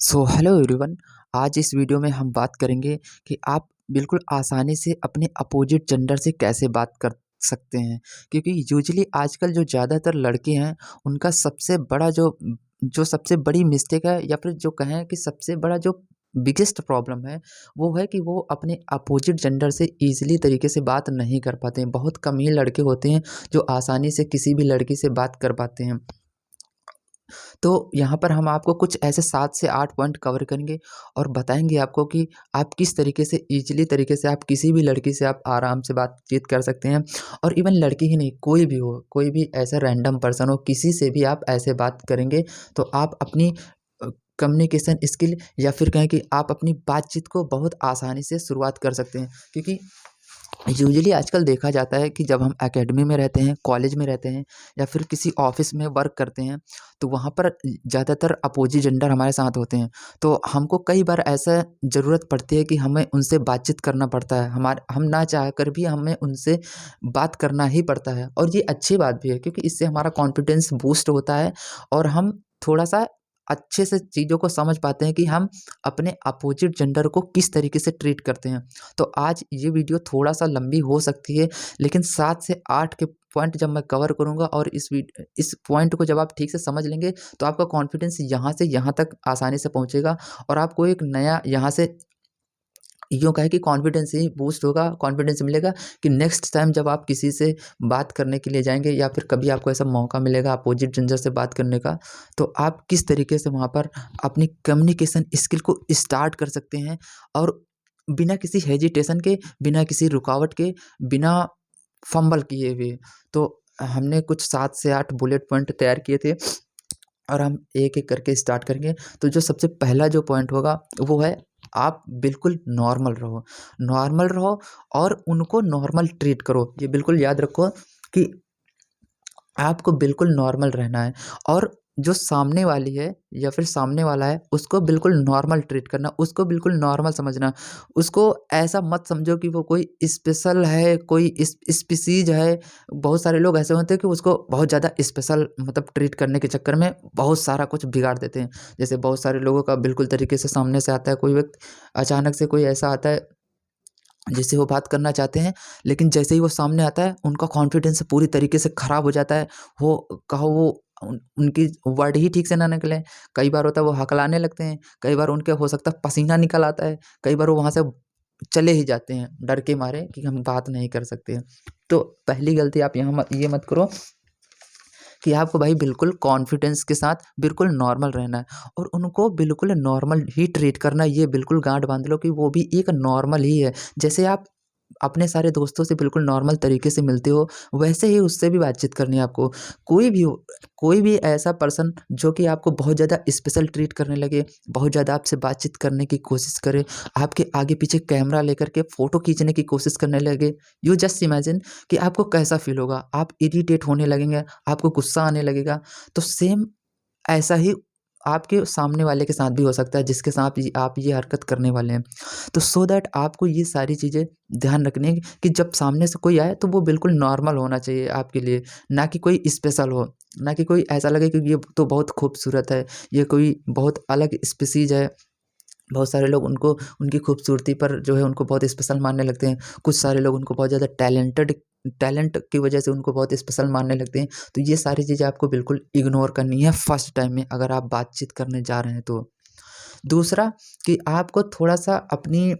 Hello everyone. आज इस video में हम बात करेंगे कि आप बिल्कुल आसानी से अपने अपोजिट जेंडर से कैसे बात कर सकते हैं। क्योंकि यूजुअली आजकल जो ज़्यादातर लड़के हैं उनका सबसे बड़ा जो सबसे बड़ी मिस्टेक है या फिर जो कहें कि सबसे बड़ा जो बिगेस्ट प्रॉब्लम है वो है कि वो अपने अपोजिट जेंडर से ईज़िली तरीके से बात नहीं कर पाते हैं। बहुत कम ही लड़के होते हैं जो आसानी से किसी भी लड़की से बात कर पाते हैं। तो यहाँ पर हम आपको कुछ ऐसे 7 से 8 पॉइंट कवर करेंगे और बताएँगे आपको कि आप किस तरीके से ईज़िली तरीके से आप किसी भी लड़की से आप आराम से बातचीत कर सकते हैं। और इवन लड़की ही नहीं, कोई भी हो, कोई भी ऐसा रैंडम पर्सन हो, किसी से भी आप ऐसे बात करेंगे तो आप अपनी अ, कम्युनिकेशन स्किल या फिर कहें कि आप अपनी बातचीत को बहुत आसानी से शुरुआत कर सकते हैं। क्योंकि यूजुअली आजकल देखा जाता है कि जब हम एकेडमी में रहते हैं, कॉलेज में रहते हैं या फिर किसी ऑफ़िस में वर्क करते हैं, तो वहाँ पर ज़्यादातर अपोज़िट जेंडर हमारे साथ होते हैं। तो हमको कई बार ऐसा ज़रूरत पड़ती है कि हमें उनसे बातचीत करना पड़ता है। हम ना चाह कर भी हमें उनसे बात करना ही पड़ता है और ये अच्छी बात भी है क्योंकि इससे हमारा कॉन्फिडेंस बूस्ट होता है और हम थोड़ा-सा अच्छे से चीज़ों को समझ पाते हैं कि हम अपने अपोज़िट जेंडर को किस तरीके से ट्रीट करते हैं। तो आज ये वीडियो थोड़ा-सा लंबी हो सकती है, लेकिन 7 से 8 के पॉइंट जब मैं कवर करूँगा और इस पॉइंट को जब आप ठीक से समझ लेंगे, तो आपका कॉन्फिडेंस यहाँ से यहाँ तक आसानी से पहुँचेगा और आपको एक नया यहाँ से यूँ कहें कि कॉन्फिडेंस ही बूस्ट होगा, कॉन्फिडेंस मिलेगा कि नेक्स्ट टाइम जब आप किसी से बात करने के लिए जाएँगे या फिर कभी आपको ऐसा मौका मिलेगा अपोज़िट जेंडर से बात करने का, तो आप किस तरीके से वहाँ पर अपनी कम्युनिकेशन स्किल को स्टार्ट कर सकते हैं और बिना किसी हेजिटेशन के, बिना किसी रुकावट के, बिना फंबल किए हुए। तो हमने कुछ 7 से 8 बुलेट पॉइंट तैयार किए थे और हम एक-एक करके स्टार्ट करेंगे। तो जो सबसे पहला जो पॉइंट होगा वो है आप बिल्कुल नॉर्मल रहो। नॉर्मल रहो और उनको नॉर्मल ट्रीट करो। ये बिल्कुल याद रखो कि आपको बिल्कुल नॉर्मल रहना है और जो सामने वाली है या फिर सामने वाला है, उसको बिल्कुल नॉर्मल ट्रीट करना, उसको बिल्कुल नॉर्मल समझना। उसको ऐसा मत समझो कि वो कोई स्पेशल है, कोई स्पीशीज़ है। बहुत सारे लोग ऐसे होते हैं कि उसको बहुत ज़्यादा स्पेशल मतलब ट्रीट करने के चक्कर में बहुत सारा कुछ बिगाड़ देते हैं। जैसे बहुत सारे लोगों का बिल्कुल तरीके से सामने से आता है कोई व्यक्ति, अचानक से कोई ऐसा आता है जिससे वो बात करना चाहते हैं, लेकिन जैसे ही वो सामने आता है, उनका कॉन्फिडेंस पूरी तरीके से खराब हो जाता है। वो उनकी वर्ड ही ठीक से ना निकलें। कई बार होता है वो हकलाने लगते हैं, कई बार उनके हो सकता है पसीना निकल आता है, कई बार वो वहाँ से चले ही जाते हैं, डर के मारे कि हम बात नहीं कर सकते हैं। तो पहली गलती आप यहाँ ये मत करो कि आपको भाई बिल्कुल कॉन्फिडेंस के साथ बिल्कुल नॉर्मल रहना है और उनको बिल्कुल नॉर्मल ही ट्रीट करना है। ये बिल्कुल गाँठ बाँध लो कि वो भी एक नॉर्मल ही है। जैसे आप अपने सारे दोस्तों से बिल्कुल नॉर्मल तरीके से मिलते हो, वैसे ही उससे भी बातचीत करनी है आपको। कोई भी हो, कोई भी ऐसा पर्सन जो कि आपको बहुत ज़्यादा स्पेशल ट्रीट करने लगे, बहुत ज़्यादा आपसे बातचीत करने की कोशिश करे, आपके आगे-पीछे कैमरा लेकर के फ़ोटो खींचने की कोशिश करने लगे, यू जस्ट इमेजिन कि आपको कैसा फ़ील होगा? आप इरिटेट होने लगेंगे, आपको गुस्सा आने लगेगा। तो सेम ऐसा ही आपके सामने वाले के साथ भी हो सकता है जिसके साथ आप ये हरकत करने वाले हैं। तो सो दैट आपको ये सारी चीज़ें ध्यान रखनी है कि जब सामने से कोई आए तो वो बिल्कुल नॉर्मल होना चाहिए आपके लिए, ना कि कोई स्पेशल हो, ना कि कोई ऐसा लगे कि ये तो बहुत खूबसूरत है, ये कोई बहुत अलग स्पीशीज़ है। बहुत सारे लोग उनको उनकी खूबसूरती पर जो है उनको बहुत स्पेशल मानने लगते हैं। कुछ सारे लोग उनको बहुत ज़्यादा टैलेंट की वजह से उनको बहुत स्पेशल मानने लगते हैं। तो ये सारी चीज़ें आपको बिल्कुल इग्नोर करनी है फर्स्ट टाइम में अगर आप बातचीत करने जा रहे हैं तो। दूसरा कि आपको थोड़ा-सा अपनी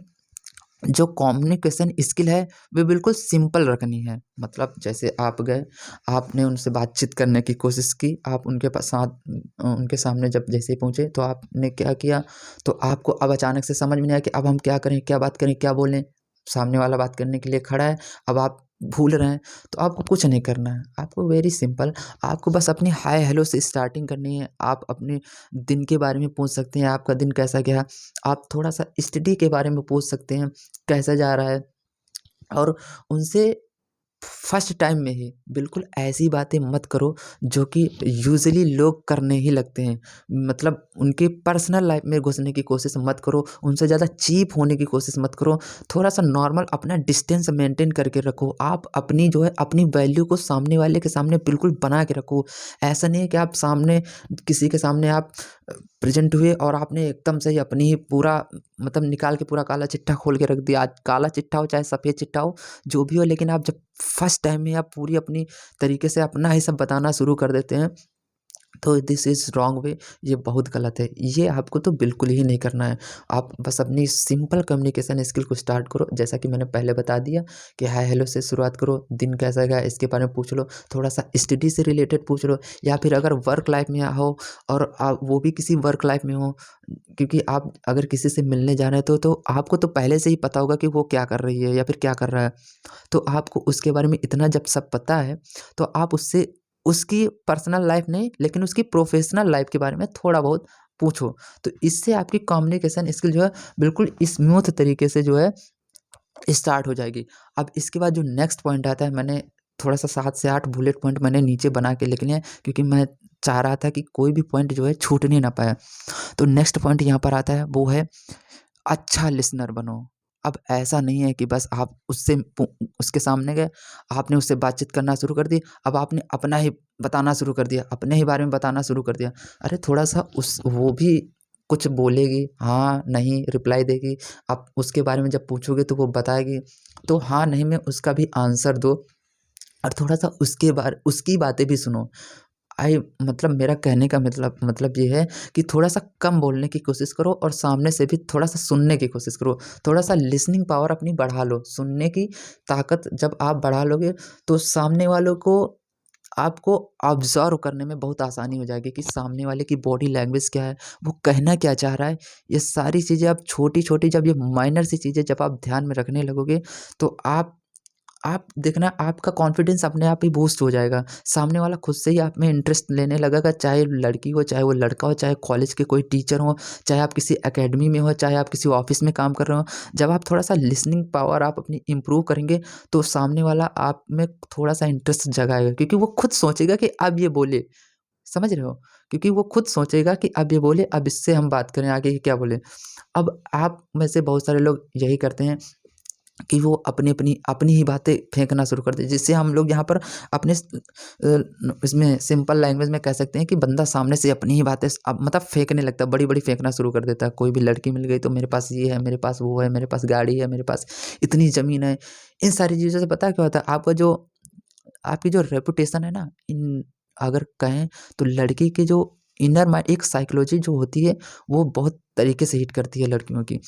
जो कम्युनिकेशन स्किल है, वो बिल्कुल सिंपल रखनी है। मतलब जैसे आप गए, आपने उनसे बातचीत करने की कोशिश की, आप उनके सामने जब जैसे ही पहुँचे, तो आपने क्या किया, तो आपको अब अचानक से समझ में नहीं आया कि अब हम क्या करें, क्या बात करें, क्या बोलें? सामने वाला बात करने के लिए खड़ा है, अब आप भूल रहे हैं, तो आपको कुछ नहीं करना है। आपको वेरी सिंपल, आपको बस अपनी हाय हेलो से स्टार्टिंग करनी है। आप अपने दिन के बारे में पूछ सकते हैं, आपका दिन कैसा गया? आप थोड़ा-सा स्टडी के बारे में पूछ सकते हैं, कैसा जा रहा है? और उनसे फर्स्ट टाइम में ही बिल्कुल ऐसी बातें मत करो जो कि यूजुअली लोग करने ही लगते हैं। मतलब उनके पर्सनल लाइफ में घुसने की कोशिश मत करो, उनसे ज़्यादा चीप होने की कोशिश मत करो। थोड़ा-सा नॉर्मल अपना डिस्टेंस मेंटेन करके रखो। आप अपनी जो है अपनी वैल्यू को सामने वाले के सामने बिल्कुल बना के रखो। ऐसा नहीं है कि आप सामने किसी के सामने आप प्रेज़ेंट हुए और आपने एकदम से ही अपनी ही पूरा मतलब निकाल के पूरा काला चिट्ठा खोल के रख दिया। आज काला चिट्ठा हो चाहे सफ़ेद चिट्ठा हो, जो भी हो, लेकिन आप जब फर्स्ट टाइम में आप पूरी अपनी तरीके से अपना ही सब बताना शुरू कर देते हैं, तो दिस इज़ रॉन्ग वे। ये बहुत गलत है। ये आपको तो बिल्कुल ही नहीं करना है। आप बस अपनी सिंपल कम्युनिकेशन स्किल को स्टार्ट करो। जैसा कि मैंने पहले बता दिया कि हाय हेलो से शुरुआत करो, दिन कैसा गया इसके बारे में पूछ लो, थोड़ा-सा स्टडी से रिलेटेड पूछ लो, या फिर अगर वर्क लाइफ में हो और वो भी किसी वर्क लाइफ में हो, क्योंकि आप अगर किसी से मिलने जा रहे हैं तो आपको तो पहले से ही पता होगा कि वो क्या कर रही है या फिर क्या कर रहा है। तो आपको उसके बारे में इतना जब सब पता है, तो आप उससे उसकी पर्सनल लाइफ नहीं, लेकिन उसकी प्रोफ़ेशनल लाइफ के बारे में थोड़ा बहुत पूछो। तो इससे आपकी कम्युनिकेशन स्किल जो है बिल्कुल स्मूथ तरीके से जो है स्टार्ट हो जाएगी। अब इसके बाद जो नेक्स्ट पॉइंट आता है, मैंने थोड़ा-सा 7 से 8 बुलेट पॉइंट मैंने नीचे बना के लिख लिए हैं, क्योंकि मैं चाह रहा था कि कोई भी पॉइंट जो है छूटने ना पाए। तो नेक्स्ट पॉइंट यहाँ पर आता है, वो है अच्छा लिसनर बनो। अब ऐसा नहीं है कि बस आप उसके सामने गए, आपने उससे बातचीत करना शुरू कर दी, अब आपने अपना ही बताना शुरू कर दिया, अपने ही बारे में बताना शुरू कर दिया। अरे थोड़ा-सा उस वो भी कुछ बोलेगी, हाँ, नहीं रिप्लाई देगी, आप उसके बारे में जब पूछोगे तो वो बताएगी, तो हाँ, नहीं में उसका भी आंसर दो और थोड़ा-सा उसकी बातें भी सुनो। मतलब मेरा कहने का मतलब ये है कि थोड़ा-सा कम बोलने की कोशिश करो और सामने से भी थोड़ा-सा सुनने की कोशिश करो। थोड़ा-सा लिसनिंग पावर अपनी बढ़ा लो। सुनने की ताकत जब आप बढ़ा लोगे, तो सामने वालों को आपको ऑब्ज़र्व करने में बहुत आसानी हो जाएगी कि सामने वाले की बॉडी लैंग्वेज क्या है, वो कहना क्या चाह रहा है। ये सारी चीज़ें आप छोटी-छोटी, जब ये माइनर सी चीज़ें जब आप ध्यान में रखने लगोगे, तो आप देखना आपका कॉन्फिडेंस अपने आप ही बूस्ट हो जाएगा। सामने वाला खुद से ही आप में इंटरेस्ट लेने लगेगा, चाहे लड़की हो, चाहे वो लड़का हो, चाहे कॉलेज के कोई टीचर हो, चाहे आप किसी अकेडमी में हो, चाहे आप किसी ऑफ़िस में काम कर रहे हो। जब आप थोड़ा-सा लिसनिंग पावर आप अपनी इम्प्रूव करेंगे, तो सामने वाला आप में थोड़ा-सा इंटरेस्ट जगाएगा, क्योंकि वो खुद सोचेगा कि अब ये बोले, समझ रहे हो? क्योंकि वो खुद सोचेगा कि अब ये बोले, अब इससे हम बात करें आगे, ये क्या बोले। अब आप में से बहुत सारे लोग यही करते हैं कि वो अपनी ही बातें फेंकना शुरू कर दें, जिससे हम लोग यहाँ पर अपने इसमें सिंपल लैंग्वेज में कह सकते हैं कि बंदा सामने से अपनी ही बातें मतलब फेंकने लगता है, बड़ी-बड़ी फेंकना शुरू कर देता है। कोई भी लड़की मिल गई तो मेरे पास ये है, मेरे पास वो है, मेरे पास गाड़ी है, मेरे पास इतनी ज़मीन है। इन सारी चीज़ों से पता है क्या होता है? आपकी जो रेपुटेशन है ना, अगर कहें तो लड़की की जो इनर माइंड एक साइकोलॉजी जो होती है, वो बहुत तरीके से हिट करती है लड़कियों की।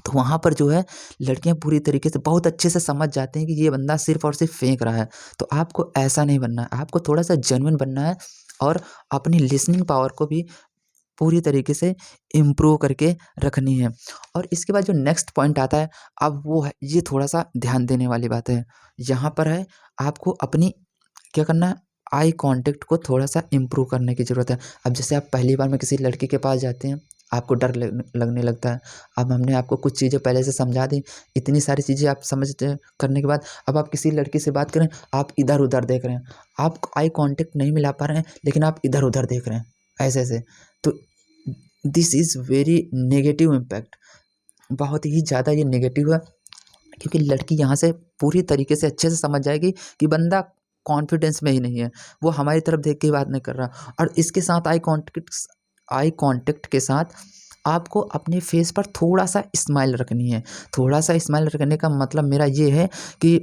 तो वहाँ पर जो है लड़कियाँ पूरी तरीके से बहुत अच्छे से समझ जाते हैं कि ये बंदा सिर्फ़ और सिर्फ़ फेंक रहा है। तो आपको ऐसा नहीं बनना है, आपको थोड़ा-सा जेन्युइन बनना है और अपनी लिसनिंग पावर को भी पूरी तरीके से इम्प्रूव करके रखनी है। और इसके बाद जो नेक्स्ट पॉइंट आता है, अब वो है ये थोड़ा-सा ध्यान देने वाली बात है। यहाँ पर है आपको अपनी क्या करना है, आई कॉन्टैक्ट को थोड़ा-सा इम्प्रूव करने की ज़रूरत है। अब जैसे आप पहली बार में किसी लड़की के पास जाते हैं, आपको डर लगने लगता है। अब हमने आपको कुछ चीज़ें पहले से समझा दी, इतनी सारी चीज़ें आप समझते करने के बाद अब आप किसी लड़की से बात करें, आप इधर-उधर देख रहे हैं। आप आई कॉन्टैक्ट नहीं मिला पा रहे हैं, लेकिन आप इधर-उधर देख रहे हैं, ऐसे-ऐसे। तो this is very negative impact, बहुत ही ज़्यादा ये नेगेटिव है। क्योंकि लड़की यहाँ से पूरी तरीके से अच्छे से समझ जाएगी कि बंदा कॉन्फिडेंस में ही नहीं है, वो हमारी तरफ देख के ही बात नहीं कर रहा। और इसके साथ आई कॉन्टैक्ट के साथ आपको अपने फेस पर थोड़ा-सा स्माइल रखनी है। थोड़ा-सा स्माइल रखने का मतलब मेरा ये है कि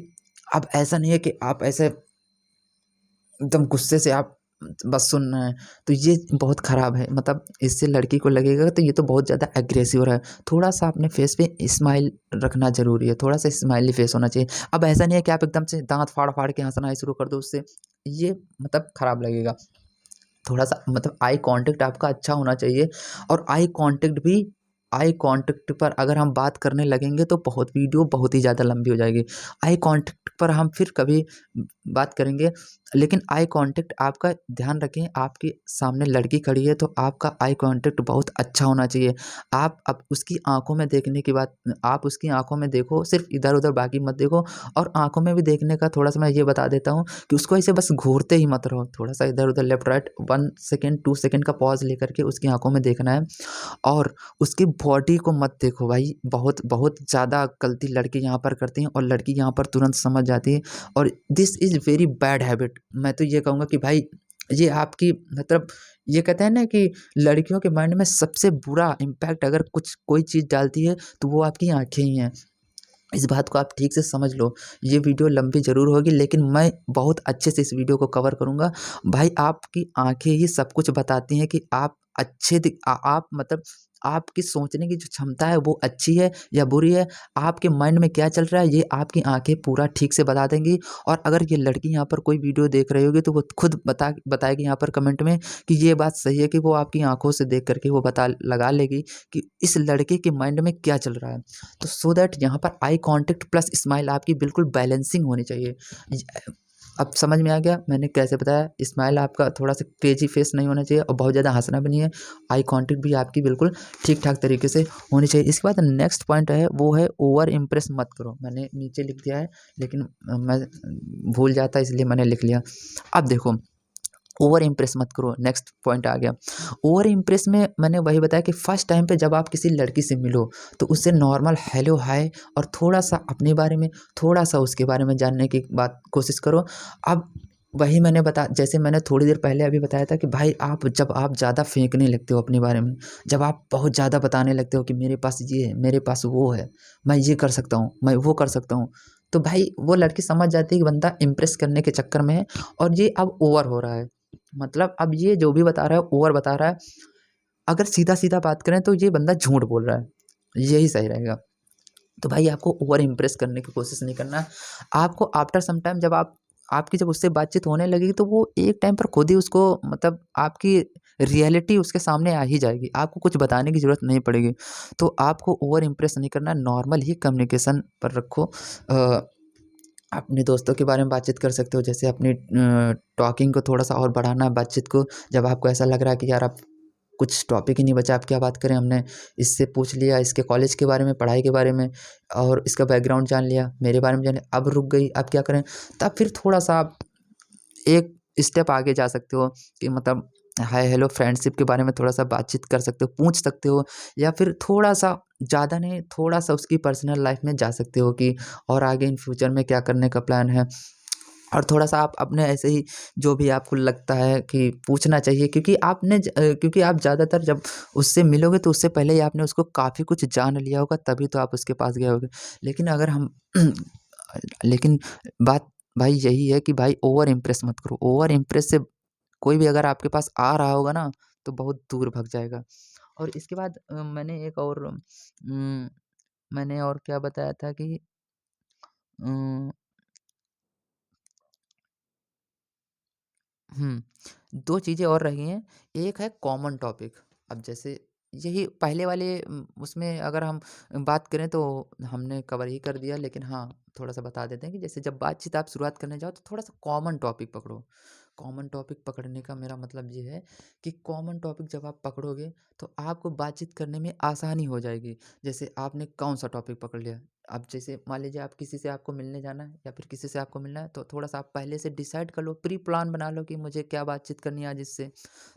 अब ऐसा नहीं है कि आप ऐसे एकदम गुस्से से आप बस सुन रहे हैं, तो ये बहुत ख़राब है। मतलब इससे लड़की को लगेगा तो ये तो बहुत ज़्यादा एग्रेसिव हो रहा है। थोड़ा-सा अपने फेस पे स्माइल रखना ज़रूरी है, थोड़ा-सा स्माइली फेस होना चाहिए। अब ऐसा नहीं है कि आप एकदम से दाँत फाड़-फाड़ के हँसना ही शुरू कर दो उससे, ये मतलब ख़राब लगेगा। थोड़ा-सा मतलब आई कॉन्टैक्ट आपका अच्छा होना चाहिए और आई कॉन्टैक्ट पर अगर हम बात करने लगेंगे तो वीडियो बहुत ही ज़्यादा लंबी हो जाएगी। आई कॉन्टैक्ट पर हम फिर कभी बात करेंगे लेकिन आई कांटेक्ट आपका ध्यान रखें, आपके सामने लड़की खड़ी है तो आपका आई कांटेक्ट बहुत अच्छा होना चाहिए। आप अब उसकी आँखों में देखने की बात आप उसकी आँखों में देखो, सिर्फ़ इधर-उधर बाकी मत देखो। और आँखों में भी देखने का थोड़ा-सा मैं ये बता देता हूँ कि उसको ऐसे बस घूरते ही मत रहो, थोड़ा-सा इधर-उधर लेफ्ट राइट 1 सेकंड 2 सेकंड का पॉज़ लेकर के उसकी आँखों में देखना है। और उसकी बॉडी को मत देखो भाई, बहुत बहुत ज़्यादा गलती लड़के यहाँ पर करते हैं और लड़की यहाँ पर तुरंत समझ जाती है, और this is very bad habit. मैं तो ये कहूँगा कि भाई ये आपकी मतलब, ये कहते हैं ना कि लड़कियों के माइंड में सबसे बुरा इम्पैक्ट अगर कुछ कोई चीज़ डालती है तो वो आपकी आँखें ही हैं। इस बात को आप ठीक से समझ लो। ये वीडियो लंबी ज़रूर होगी लेकिन मैं बहुत अच्छे से इस वीडियो को कवर करूँगा। भाई आपकी आँखें ही सब कुछ बताती हैं कि आप अच्छे आप मतलब आपकी सोचने की जो क्षमता है वो अच्छी है या बुरी है। आपके माइंड में क्या चल रहा है ये आपकी आँखें पूरा ठीक से बता देंगी। और अगर ये लड़की यहाँ पर कोई वीडियो देख रही होगी तो वो खुद बताएगी यहाँ पर कमेंट में कि ये बात सही है, कि वो आपकी आँखों से देख कर के वो पता लगा लेगी कि इस लड़के के माइंड में क्या चल रहा है। तो सो दैट यहाँ पर आई कांटेक्ट प्लस स्माइल आपकी बिल्कुल बैलेंसिंग होनी चाहिए। अब समझ में आ गया मैंने कैसे बताया? स्माइल आपका थोड़ा-सा क्रेज़ी फेस नहीं होना चाहिए और बहुत ज़्यादा हँसना भी नहीं है। आई कांटेक्ट भी आपकी बिल्कुल ठीक-ठाक तरीके से होनी चाहिए। इसके बाद नेक्स्ट पॉइंट है वो है ओवर इम्प्रेस मत करो। मैंने नीचे लिख दिया है लेकिन मैं भूल जाता इसलिए मैंने लिख लिया। अब देखो, ओवर इम्प्रेस मत करो, नेक्स्ट पॉइंट आ गया। ओवर इम्प्रेस में मैंने वही बताया कि फर्स्ट टाइम पे जब आप किसी लड़की से मिलो तो उससे नॉर्मल हेलो हाय और थोड़ा-सा अपने बारे में, थोड़ा-सा उसके बारे में जानने की बात कोशिश करो। अब वही मैंने जैसे मैंने थोड़ी देर पहले अभी बताया था कि भाई जब आप ज़्यादा फेंकने लगते हो अपने बारे में, जब आप बहुत ज़्यादा बताने लगते हो कि मेरे पास ये है, मेरे पास वो है, मैं ये कर सकता हूँ, मैं वो कर सकता हूँ, तो भाई वो लड़की समझ जाती है कि बंदा इम्प्रेस करने के चक्कर में है और ये अब ओवर हो रहा है। मतलब अब ये जो भी बता रहा है ओवर बता रहा है। अगर सीधा-सीधा बात करें तो ये बंदा झूठ बोल रहा है, यही सही रहेगा। तो भाई आपको ओवर इम्प्रेस करने की कोशिश नहीं करना है। आपको आफ्टर सम टाइम आपकी जब उससे बातचीत होने लगेगी तो वो एक टाइम पर खुद ही उसको मतलब आपकी रियलिटी उसके सामने आ ही जाएगी। आपको कुछ बताने की ज़रूरत नहीं पड़ेगी। तो आपको ओवर इम्प्रेस नहीं करना है, नॉर्मल ही कम्युनिकेशन पर रखो। अपने दोस्तों के बारे में बातचीत कर सकते हो, जैसे अपनी टॉकिंग को थोड़ा-सा और बढ़ाना है बातचीत को। जब आपको ऐसा लग रहा है कि यार अब कुछ टॉपिक ही नहीं बचा, अब क्या बात करें, हमने इससे पूछ लिया, इसके कॉलेज के बारे में, पढ़ाई के बारे में और इसका बैकग्राउंड जान लिया, मेरे बारे में जान लिया, अब रुक गई, अब क्या करें? तब फिर थोड़ा-सा आप एक स्टेप आगे जा सकते हो कि मतलब हाय हेलो फ्रेंडशिप के बारे में थोड़ा-सा बातचीत कर सकते हो, पूछ सकते हो, या फिर थोड़ा-सा ज़्यादा नहीं, थोड़ा-सा उसकी पर्सनल लाइफ़ में जा सकते हो कि और आगे इन फ्यूचर में क्या करने का प्लान है। और थोड़ा-सा आप अपने ऐसे ही जो भी आपको लगता है कि पूछना चाहिए, क्योंकि आप ज़्यादातर जब उससे मिलोगे तो उससे पहले ही आपने उसको काफ़ी कुछ जान लिया होगा, तभी तो आप उसके पास गए होगे। लेकिन अगर हम लेकिन बात भाई यही है कि भाई ओवर इम्प्रेस मत करो। ओवर इम्प्रेस से कोई भी अगर आपके पास आ रहा होगा ना, तो बहुत दूर भग जाएगा। और इसके बाद मैंने और क्या बताया था कि उम 2 चीज़ें और रही हैं। एक है कॉमन टॉपिक। अब जैसे यही पहले वाले उसमें अगर हम बात करें तो हमने कवर ही कर दिया, लेकिन हाँ, थोड़ा-सा बता देते हैं कि जैसे जब बातचीत आप शुरुआत करने जाओ तो थोड़ा-सा कॉमन टॉपिक पकड़ो। कॉमन टॉपिक पकड़ने का मेरा मतलब ये है कि कॉमन टॉपिक जब आप पकड़ोगे तो आपको बातचीत करने में आसानी हो जाएगी। जैसे आपने कौन-सा टॉपिक पकड़ लिया, अब जैसे मान लीजिए आप किसी से आपको मिलने जाना है या फिर किसी से आपको मिलना है, तो थोड़ा-सा आप पहले से डिसाइड कर लो, प्री प्लान बना लो कि मुझे क्या बातचीत करनी है आज इससे।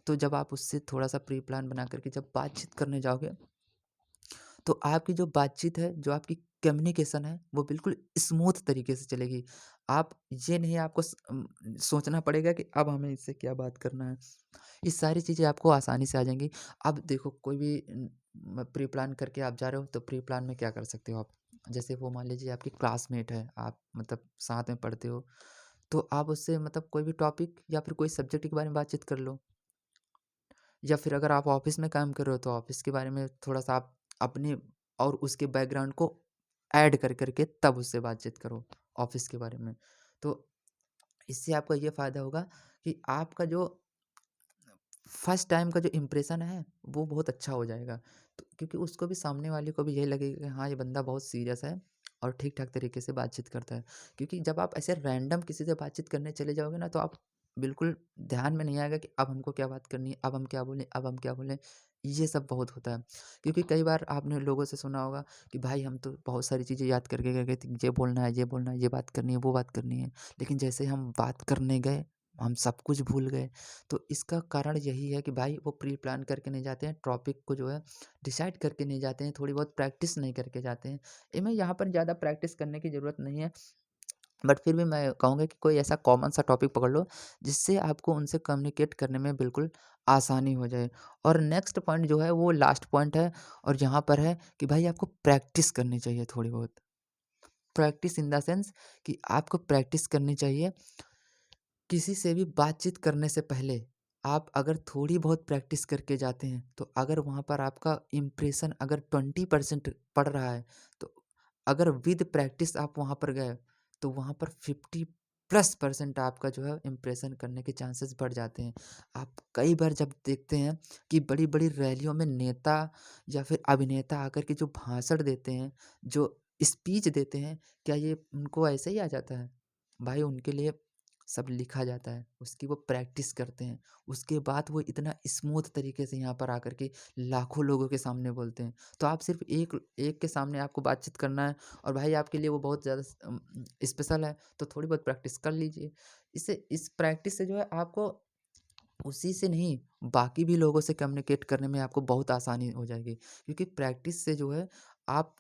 तो जब आप उससे थोड़ा-सा प्री प्लान बना कर के जब बातचीत करने जाओगे, तो आपकी जो बातचीत है, जो आपकी कम्युनिकेशन है, वो बिल्कुल स्मूथ तरीके से चलेगी। आप ये नहीं आपको सोचना पड़ेगा कि अब हमें इससे क्या बात करना है। ये सारी चीज़ें आपको आसानी से आ जाएँगी। अब देखो कोई भी प्री प्लान करके आप जा रहे हो तो प्री प्लान में क्या कर सकते हो आप? जैसे वो मान लीजिए आपकी क्लासमेट है, आप मतलब साथ में पढ़ते हो, तो आप उससे मतलब कोई भी टॉपिक या फिर कोई सब्जेक्ट के बारे में बातचीत कर लो। या फिर अगर आप ऑफ़िस में काम कर रहे हो तो ऑफ़िस के बारे में थोड़ा-सा आप अपने और उसके बैकग्राउंड को ऐड कर के तब उससे बातचीत करो, ऑफ़िस के बारे में। तो इससे आपका ये फ़ायदा होगा कि आपका जो फर्स्ट टाइम का जो इम्प्रेशन है, वो बहुत अच्छा हो जाएगा। तो क्योंकि उसको भी, सामने वाले को भी यही लगेगा कि हाँ, ये बंदा बहुत सीरियस है और ठीक-ठाक तरीके से बातचीत करता है। क्योंकि जब आप ऐसे रैंडम किसी से बातचीत करने चले जाओगे ना, तो आप बिल्कुल ध्यान में नहीं आएगा कि अब हमको क्या बात करनी है, अब हम क्या बोलें, अब हम क्या बोलें? ये सब बहुत होता है। क्योंकि कई बार आपने लोगों से सुना होगा कि भाई हम तो बहुत सारी चीज़ें याद करके गए थे, ये बोलना है, ये बोलना है, ये बात करनी है, वो बात करनी है। लेकिन जैसे हम बात करने गए, हम सब कुछ भूल गए। तो इसका कारण यही है कि भाई वो प्री प्लान करके नहीं जाते हैं, टॉपिक को जो है डिसाइड करके नहीं जाते हैं, थोड़ी बहुत प्रैक्टिस नहीं करके जाते हैं। इनमें यहाँ पर ज़्यादा प्रैक्टिस करने की ज़रूरत नहीं है, बट फिर भी मैं कहूँगा कि कोई ऐसा कॉमन सा टॉपिक पकड़ लो, जिससे आपको उनसे कम्युनिकेट करने में बिल्कुल आसानी हो जाए। और नेक्स्ट पॉइंट जो है वो लास्ट पॉइंट है, और यहाँ पर है कि भाई आपको प्रैक्टिस करनी चाहिए थोड़ी बहुत। प्रैक्टिस इन द सेंस कि आपको प्रैक्टिस करनी चाहिए किसी से भी बातचीत करने से पहले। आप अगर थोड़ी बहुत प्रैक्टिस करके जाते हैं, तो अगर वहाँ पर आपका इम्प्रेशन अगर 20% पड़ रहा है, तो अगर विद प्रैक्टिस आप वहाँ पर गए, तो वहाँ पर 50+% आपका जो है इम्प्रेशन करने के चांसेस बढ़ जाते हैं। आप कई बार जब देखते हैं कि बड़ी-बड़ी रैलियों में नेता या फिर अभिनेता आकर के जो भाषण देते हैं, जो स्पीच देते हैं, क्या ये उनको ऐसे ही आ जाता है? भाई उनके लिए सब लिखा जाता है, उसकी वो प्रैक्टिस करते हैं, उसके बाद वो इतना स्मूथ तरीके से यहाँ पर आकर के लाखों लोगों के सामने बोलते हैं। तो आप सिर्फ़ एक एक के सामने आपको बातचीत करना है, और भाई आपके लिए वो बहुत ज़्यादा स्पेशल है, तो थोड़ी बहुत प्रैक्टिस कर लीजिए। इससे इस प्रैक्टिस से जो है आपको उसी से नहीं, बाकी भी लोगों से कम्युनिकेट करने में आपको बहुत आसानी हो जाएगी। क्योंकि प्रैक्टिस से जो है आप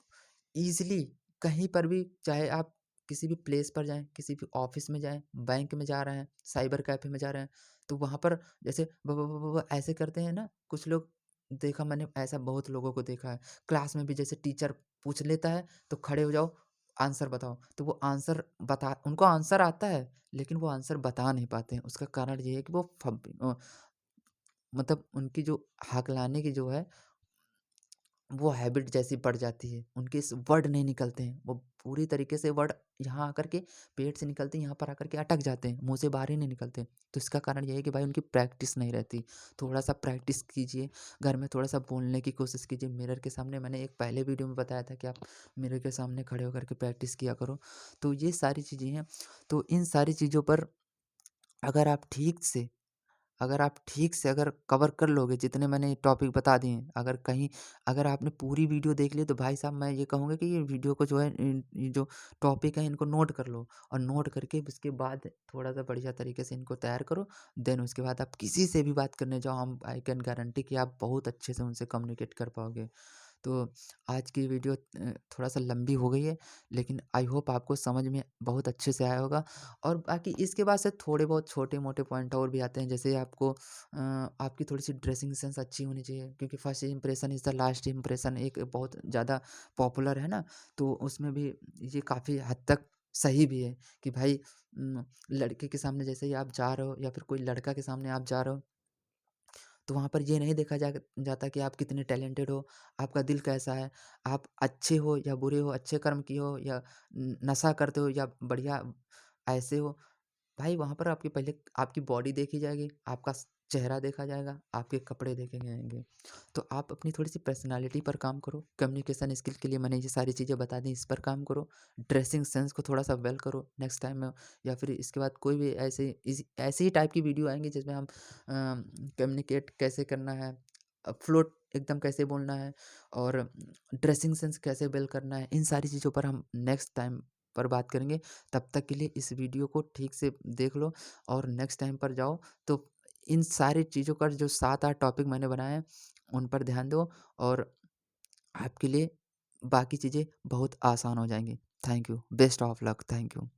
ईज़िली कहीं पर भी, चाहे आप किसी भी प्लेस पर जाएँ, किसी भी ऑफ़िस में जाएँ, बैंक में जा रहे हैं, साइबर कैफ़े में जा रहे हैं, तो वहाँ पर जैसे ब ब ब ब ब ऐसे करते हैं ना, कुछ लोग, देखा मैंने ऐसा बहुत लोगों को देखा है। क्लास में भी जैसे टीचर पूछ लेता है, तो खड़े हो जाओ, आंसर बताओ। तो वो आंसर बता उनको आंसर आता है, लेकिन वो आंसर बता नहीं पाते हैं। उसका कारण ये है कि वो मतलब उनकी जो हकलाने की जो है, वो हैबिट जैसी बढ़ जाती है। उनके इस वर्ड नहीं निकलते हैं। वो पूरी तरीके से वर्ड यहाँ आकर के पेट से निकलते हैं, यहाँ पर आकर के अटक जाते हैं, मुँह से बाहर ही नहीं निकलते। तो इसका कारण ये है कि भाई उनकी प्रैक्टिस नहीं रहती। थोड़ा-सा प्रैक्टिस कीजिए, घर में थोड़ा-सा बोलने की कोशिश कीजिए मिरर के सामने। मैंने एक पहले वीडियो में बताया था कि आप मिरर के सामने खड़े होकर के प्रैक्टिस किया करो। तो ये सारी चीज़ें हैं। तो इन सारी चीज़ों पर अगर आप ठीक से अगर कवर कर लोगे, जितने मैंने टॉपिक बता दिए हैं, अगर आपने पूरी वीडियो देख ली, तो भाई साहब मैं ये कहूँगा कि ये वीडियो को जो है, ये जो टॉपिक है इनको नोट कर लो, और नोट करके उसके बाद थोड़ा-सा बढ़िया तरीके से इनको तैयार करो। देन उसके बाद आप किसी से भी बात करने जाओ, हम आई कैन गारंटी कि आप बहुत अच्छे से उनसे कम्युनिकेट कर पाओगे। तो आज की वीडियो थोड़ा-सा लंबी हो गई है, लेकिन आई होप आपको समझ में बहुत अच्छे से आया होगा। और बाकी इसके बाद से थोड़े बहुत छोटे-मोटे पॉइंट और भी आते हैं, जैसे आपकी थोड़ी-सी ड्रेसिंग सेंस अच्छी होनी चाहिए, क्योंकि first impression is the last impression एक बहुत ज़्यादा पॉपुलर है ना, तो उसमें भी ये काफ़ी हद तक सही भी है कि भाई लड़के के सामने जैसे ही आप जा रहे हो, या फिर कोई लड़का के सामने आप जा रहे हो, तो वहाँ पर ये नहीं देखा जाता कि आप कितने टैलेंटेड हो, आपका दिल कैसा है, आप अच्छे हो या बुरे हो, अच्छे कर्म किए हो या नशा करते हो या बढ़िया ऐसे हो। भाई वहाँ पर आपकी पहले आपकी बॉडी देखी जाएगी, आपका चेहरा देखा जाएगा, आपके कपड़े देखे जाएँगे। तो आप अपनी थोड़ी-सी पर्सनैलिटी पर काम करो, कम्युनिकेशन स्किल के लिए मैंने ये सारी चीज़ें बता दी, इस पर काम करो, ड्रेसिंग सेंस को थोड़ा-सा वेल करो नेक्स्ट टाइम में, या फिर इसके बाद कोई भी ऐसे ही टाइप की वीडियो आएँगी जिसमें हम कम्युनिकेट कैसे करना है, फ्लोट एकदम कैसे बोलना है, और ड्रेसिंग सेंस कैसे वेल करना है, इन सारी चीज़ों पर हम नेक्स्ट टाइम पर बात करेंगे। तब तक के लिए इस वीडियो को ठीक से देख लो, और नेक्स्ट टाइम पर जाओ तो इन सारी चीज़ों का जो 7-8 टॉपिक मैंने बनाए हैं, उन पर ध्यान दो, और आपके लिए बाकी चीज़ें बहुत आसान हो जाएँगी। Thank you. Best of luck. Thank you.